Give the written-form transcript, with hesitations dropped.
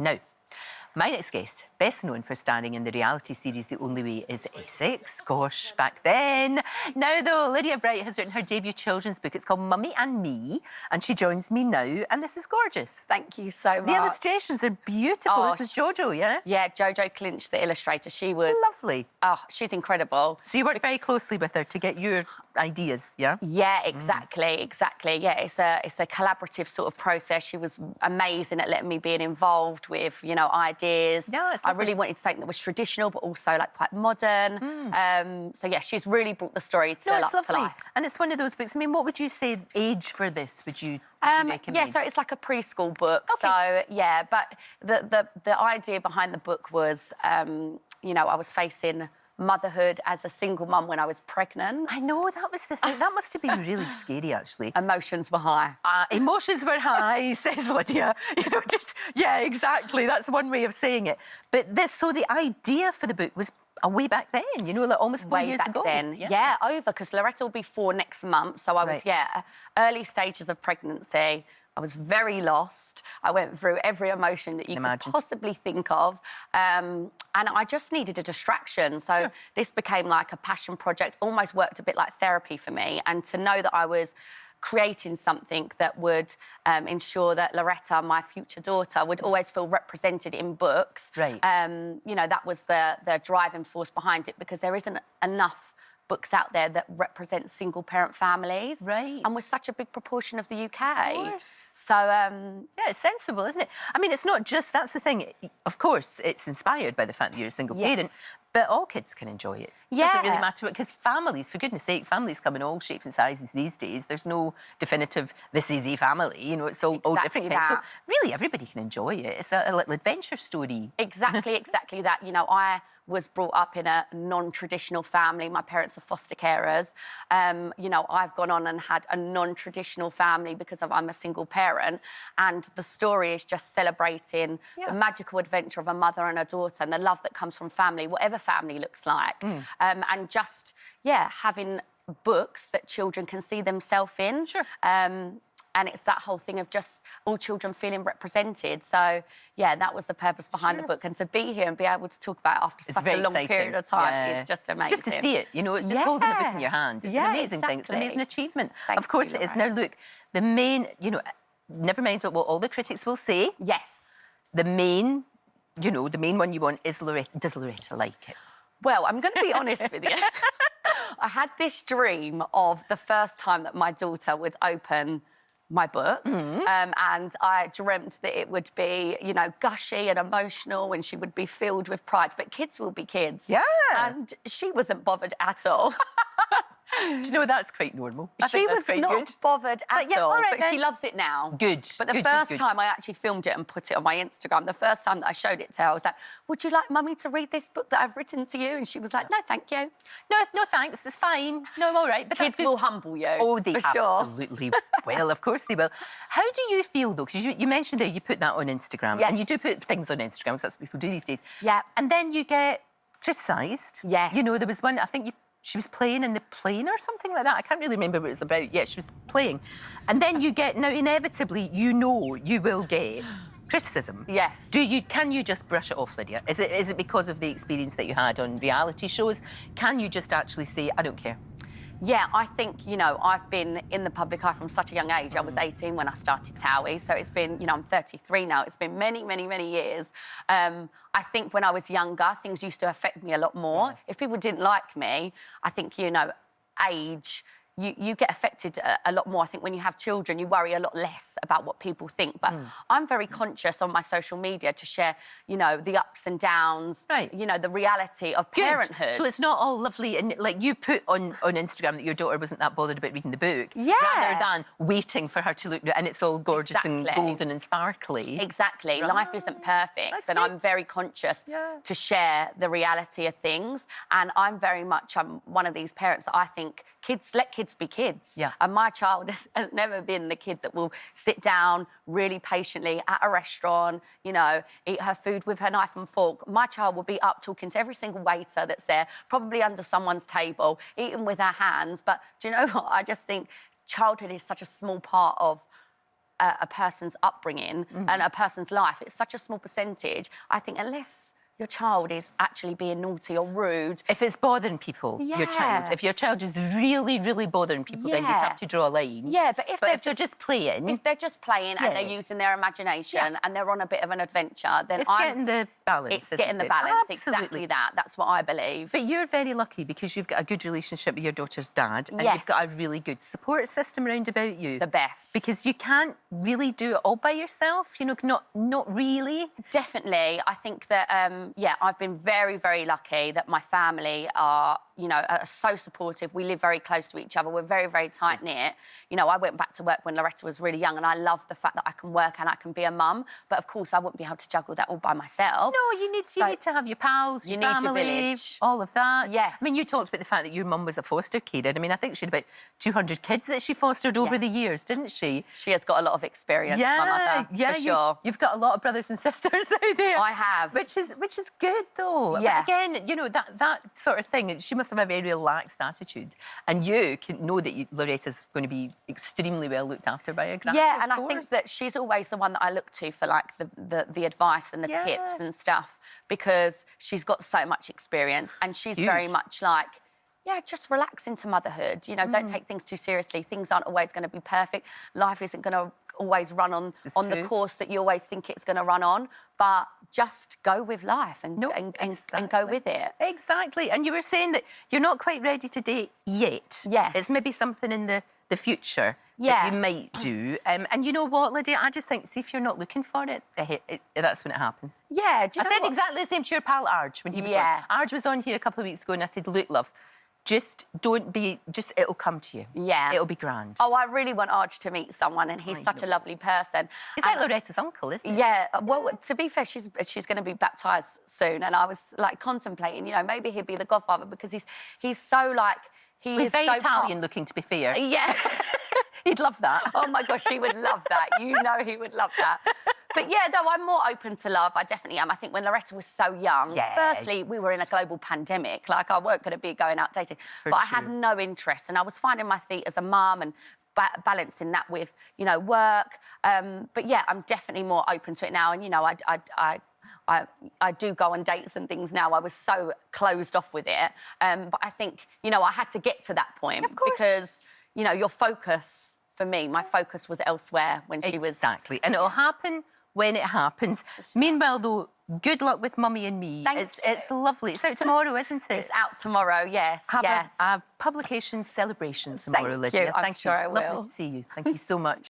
Now, my next guest, best known for starring in the reality series The Only Way is Essex. Gosh, back then. Now, though, Lydia Bright has written her debut children's book. It's called Mummy and Me, and she joins me now, and this is gorgeous. Thank you so much. The illustrations are beautiful. Oh, this was Jojo, yeah? Yeah, Jojo Clinch, the illustrator. She was... Lovely. Oh, she's incredible. So you worked very closely with her to get your ideas, yeah? Yeah, exactly. Yeah, it's a collaborative sort of process. She was amazing at letting me be involved with, you know, ideas. Yeah, it's I lovely. really wanted something that was traditional, but also like quite modern. So yeah, she's really brought the story to, it's lovely. to life. And it's one of those books. I mean, what would you say age for this would you recommend? Yeah, so it's like a preschool book. Okay. So yeah, but the idea behind the book was, you know, I was facing motherhood as a single mum when I was pregnant. I know, that was the thing. That must have been really scary, actually. Emotions were high. Emotions were high, says Lydia. You know, just, yeah, exactly. That's one way of saying it. But so the idea for the book was way back then, you know, like almost 4 years ago. Then. Yeah, over, because Loretta will be 4 next month. So I was, early stages of pregnancy. I was very lost. I went through every emotion that you could possibly think of. And I just needed a distraction. So this became like a passion project, almost worked a bit like therapy for me. And to know that I was creating something that would ensure that Loretta, my future daughter, would always feel represented in books. Right. You know, that was the driving force behind it, because there isn't enough books out there that represent single-parent families. Right. And we're such a big proportion of the UK. Of course. So, yeah, it's sensible, isn't it? I mean, it's not just... That's the thing. Of course, it's inspired by the fact that you're a single parent, but all kids can enjoy it. It doesn't really matter what... Because families, for goodness sake, families come in all shapes and sizes these days. There's no definitive, this is a family, you know, it's all different kinds. So really, everybody can enjoy it. It's a little adventure story. Exactly that. You know, I was brought up in a non-traditional family. My parents are foster carers. You know, I've gone on and had a non-traditional family because I'm a single parent. And the story is just celebrating the magical adventure of a mother and a daughter and the love that comes from family, whatever family looks like. And just, having books that children can see themselves in. Sure. And it's that whole thing of just all children feeling represented. So, yeah, that was the purpose behind the book. And to be here and be able to talk about it after such a long period of time is just amazing. Just to see it, you know, it's just holding a book in your hand. It's an amazing thing. It's an amazing achievement. Of course it is. Now, look, the main, you know, never mind what all the critics will say. Yes. The main, you know, the main one you want is Loretta. Does Loretta like it? Well, I'm going to be honest with you. I had this dream of the first time that my daughter would open my book, and I dreamt that it would be, you know, gushy and emotional, and she would be filled with pride. But kids will be kids. Yeah. And she wasn't bothered at all. Do you know, that's quite normal. She was not bothered at all, but she loves it now. Good. But the first time I actually filmed it and put it on my Instagram, the first time that I showed it to her, I was like, would you like Mummy to read this book that I've written to you? And she was like, no, thank you. No, thanks, it's fine. No, I'm all right. But kids will humble you. Oh, they absolutely will, of course they will. How do you feel, though? Because you mentioned there you put that on Instagram. Yes. And you do put things on Instagram, because that's what people do these days. Yeah. And then you get criticised. Yes. You know, there was one, I think she was playing in the plane or something like that. I can't really remember what it was about. Yeah, she was playing. And then you get, now inevitably, you know you will get criticism. Yes. Can you just brush it off, Lydia? Is it because of the experience that you had on reality shows? Can you just actually say, I don't care? Yeah, I think, you know, I've been in the public eye from such a young age. I was 18 when I started Towie, so it's been, you know, I'm 33 now. It's been many, many, many years. I think when I was younger, things used to affect me a lot more. If people didn't like me, I think, you know, age... You get affected a lot more. I think when you have children, you worry a lot less about what people think. But I'm very conscious on my social media to share, you know, the ups and downs, you know, the reality of parenthood. So it's not all lovely. And, like, you put on Instagram that your daughter wasn't that bothered about reading the book. Yeah. Rather than waiting for her to look, and it's all gorgeous and golden and sparkly. Exactly. Life isn't perfect. And I'm very conscious to share the reality of things. And I'm very much one of these parents that I think let kids be kids. Yeah. And my child has never been the kid that will sit down really patiently at a restaurant, you know, eat her food with her knife and fork. My child will be up talking to every single waiter that's there, probably under someone's table, eating with her hands. But do you know what? I just think childhood is such a small part of a person's upbringing and a person's life. It's such a small percentage. I think unless your child is actually being naughty or rude. If it's bothering people, your child. If your child is really, really bothering people, then you'd have to draw a line. Yeah, but if they're just playing... If they're just playing and they're using their imagination and they're on a bit of an adventure, then it's getting the balance, It's getting the balance, Absolutely. exactly that. That's what I believe. But you're very lucky because you've got a good relationship with your daughter's dad and you've got a really good support system around about you. The best. Because you can't really do it all by yourself, you know, not really. Definitely. I think that, I've been very, very lucky that my family are, are so supportive. We live very close to each other. We're very, very tight-knit. You know, I went back to work when Loretta was really young and I love the fact that I can work and I can be a mum. But, of course, I wouldn't be able to juggle that all by myself. No, you need to have your pals, your family, your village. all of that. Yes. I mean, you talked about the fact that your mum was a foster carer. I mean, I think she had about 200 kids that she fostered over the years, didn't she? She has got a lot of experience, my mother, for sure. You've got a lot of brothers and sisters out there. I have. Which is good, though. Yeah. But again, you know, that sort of thing, she must have a very relaxed attitude. And you can know that Loretta's going to be extremely well looked after by a grandma. Yeah, and I think that she's always the one that I look to for, like, the advice and the tips and stuff, because she's got so much experience and she's very much like, just relax into motherhood. You know, don't take things too seriously. Things aren't always going to be perfect. Life isn't going to always run on the course that you always think it's going to run on, but just go with life and go with it. Exactly. And you were saying that you're not quite ready to date yet. Yes. It's maybe something in the future that you might do. And you know what, Lydia? I just think, see, if you're not looking for it, that's when it happens. Yeah. Do you know I said exactly the same to your pal Arj when he was on. Arj was on here a couple of weeks ago and I said, look, love, just don't be... it'll come to you. Yeah. It'll be grand. Oh, I really want Arj to meet someone and he's such a lovely person. He's like Loretta's uncle, isn't he? Yeah. Well, to be fair, she's going to be baptised soon and I was, like, contemplating, you know, maybe he'd be the godfather because he's so, like... He's very Italian looking, to be fair. Yeah. He'd love that. Oh, my gosh, he would love that. You know he would love that. But, yeah, no, I'm more open to love. I definitely am. I think when Loretta was so young, firstly, we were in a global pandemic. Like, I weren't going to be going out dating. But I had no interest. And I was finding my feet as a mum and balancing that with, you know, work. But, yeah, I'm definitely more open to it now. And, you know, I do go on dates and things now. I was so closed off with it. But I think, you know, I had to get to that point. Of course. Because, you know, your focus, for me, my focus was elsewhere when she was... Exactly. And it'll happen when it happens. Meanwhile, though, good luck with Mummy and Me. It's lovely. It's out tomorrow, isn't it? It's out tomorrow, yes. Have a publication celebration tomorrow, Lydia. Thank you. I'm sure I will. Lovely to see you. Thank you so much.